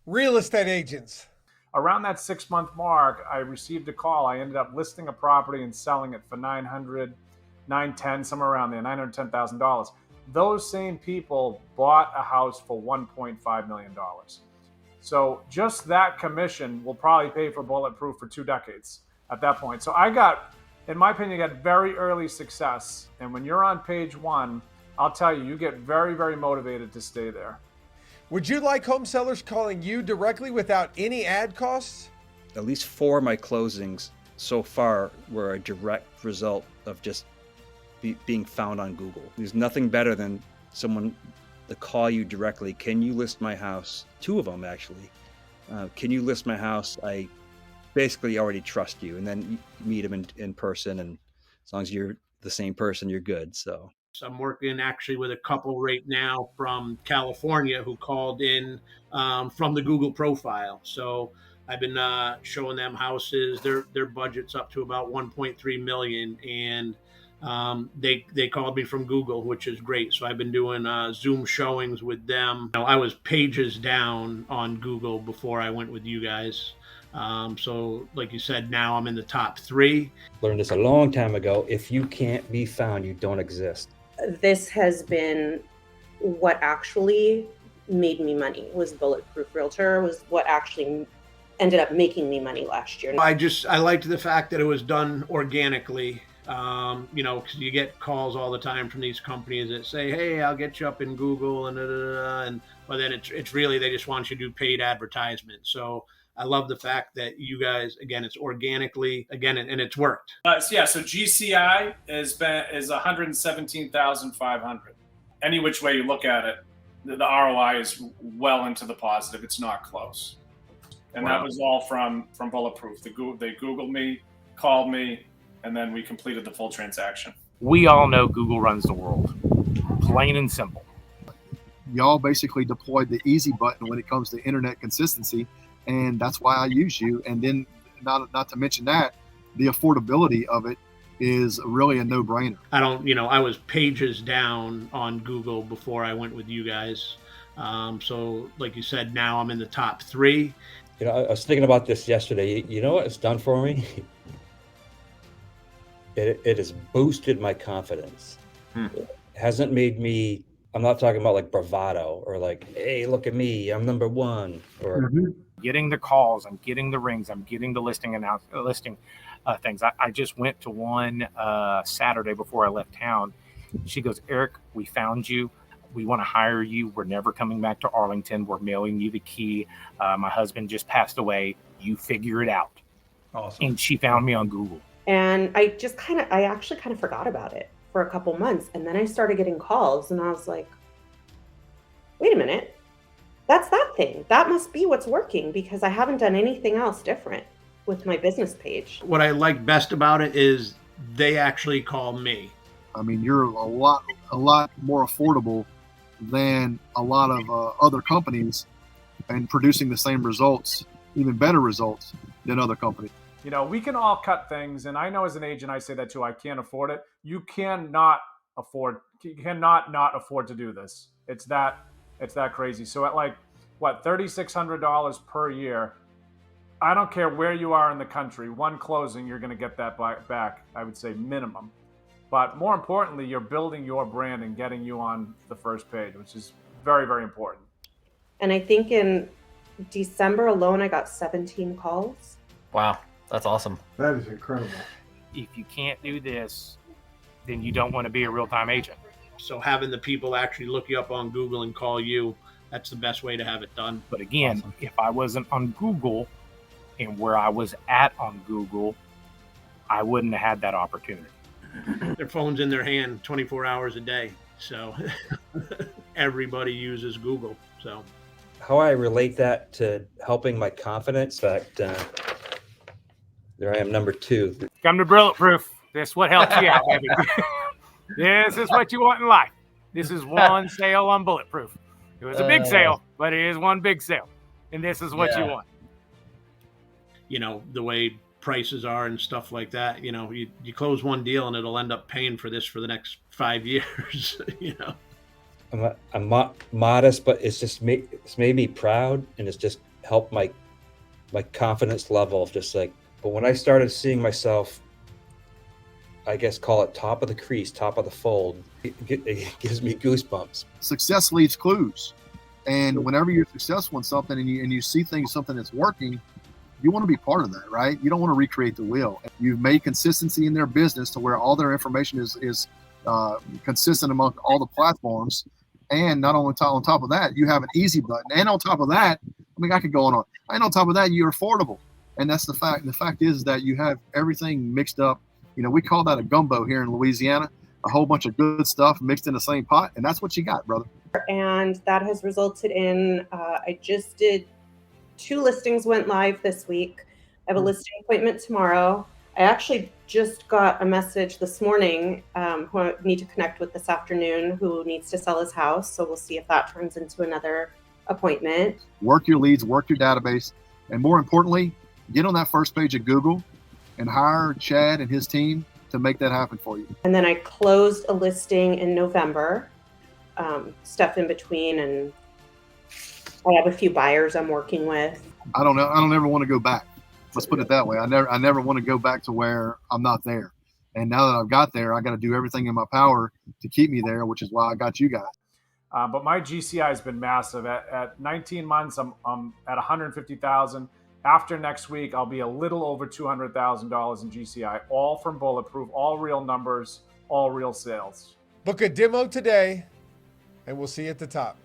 Real estate agents. Around that 6 month mark, I received a call. I ended up listing a property and selling it for 910, somewhere around there, $910,000. Those same people bought a house for $1.5 million. So just that commission will probably pay for Bulletproof for 2 decades at that point. So I got, in my opinion, got very early success. And when you're on page one, I'll tell you, you get very, very motivated to stay there. Would you like home sellers calling you directly without any ad costs? At least 4 of my closings so far were a direct result of just being found on Google. There's nothing better than someone to call you directly. Can you list my house? 2 of them actually. Can you list my house? I basically already trust you. And then you meet them in person, and as long as you're the same person, you're good. So I'm working actually with a couple right now from California who called in from the Google profile. So I've been showing them houses. Their budget's up to about 1.3 million, and they called me from Google, which is great. So I've been doing Zoom showings with them. I was pages down on Google before I went with you guys. So like you said, now I'm in the top 3. Learned this a long time ago. If you can't be found, you don't exist. This has been what actually made me money. Was Bulletproof Realtor was what actually ended up making me money last year. I liked the fact that it was done organically. Because you get calls all the time from these companies that say, "Hey, I'll get you up in Google," and but then it's really they just want you to do paid advertisement. So I love the fact that you guys, again, it's organically, again, and it's worked. So GCI is 117,500. Any which way you look at it, the ROI is well into the positive. It's not close. And wow. That was all from Bulletproof. They Googled me, called me, and then we completed the full transaction. We all know Google runs the world, plain and simple. Y'all basically deployed the easy button when it comes to internet consistency, and that's why I use you. And then not to mention that the affordability of it is really a no-brainer. I was pages down on Google before I went with you guys. So like you said, now I'm in the top 3. I was thinking about this yesterday. You know what it's done for me? It has boosted my confidence. It hasn't made me, I'm not talking about like bravado or like, hey, look at me, I'm number 1. Or getting the calls, I'm getting the rings, I'm getting the listing things. I just went to one Saturday before I left town. She goes, "Eric, we found you. We want to hire you. We're never coming back to Arlington. We're mailing you the key. My husband just passed away. You figure it out." Awesome. And she found me on Google. And I actually kind of forgot about it for a couple months. And then I started getting calls and I was like, wait a minute, that's that thing. That must be what's working, because I haven't done anything else different with my business page. What I like best about it is they actually call me. I mean, you're a lot more affordable than a lot of other companies, and producing the same results, even better results than other companies. We can all cut things, and I know as an agent, I say that too. I can't afford it. You cannot not afford to do this. It's that crazy. So at like what, $3,600 per year, I don't care where you are in the country, one closing, you're going to get that back. I would say minimum. But more importantly, you're building your brand and getting you on the first page, which is very, very important. And I think in December alone, I got 17 calls. Wow. That's awesome. That is incredible. If you can't do this, then you don't want to be a real-time agent. So having the people actually look you up on Google and call you, that's the best way to have it done. But again, if I wasn't on Google and where I was at on Google, I wouldn't have had that opportunity. Their phone's in their hand 24 hours a day. So everybody uses Google. So how I relate that to helping my confidence, that there I am, number 2. Come to Bulletproof. This is what helps you out, baby. This is what you want in life. This is one sale on Bulletproof. It was a big sale, but it is one big sale. And this is what you want. The way prices are and stuff like that, you close one deal and it'll end up paying for this for the next 5 years, I'm modest, but it's made me proud, and it's just helped my confidence level of just like, but when I started seeing myself, I guess call it top of the crease, top of the fold, it gives me goosebumps. Success leaves clues. And whenever you're successful in something and you see something that's working, you want to be part of that, right? You don't want to recreate the wheel. You've made consistency in their business to where all their information is consistent among all the platforms. And not only on top of that, you have an easy button. And on top of that, I mean, I could go on. And on top of that, you're affordable. And that's the fact. And the fact is that you have everything mixed up. You know, we call that a gumbo here in Louisiana, a whole bunch of good stuff mixed in the same pot. And that's what you got, brother. And that has resulted in, I just did 2 listings went live this week. I have a listing appointment tomorrow. I actually just got a message this morning who I need to connect with this afternoon who needs to sell his house. So we'll see if that turns into another appointment. Work your leads, work your database. And more importantly, get on that first page of Google and hire Chad and his team to make that happen for you. And then I closed a listing in November, stuff in between, and I have a few buyers I'm working with. I don't ever want to go back. Let's put it that way. I never want to go back to where I'm not there. And now that I've got there, I got to do everything in my power to keep me there, which is why I got you guys. But my GCI has been massive. At 19 months, I'm at 150,000. After next week, I'll be a little over $200,000 in GCI, all from Bulletproof, all real numbers, all real sales. Book a demo today, and we'll see you at the top.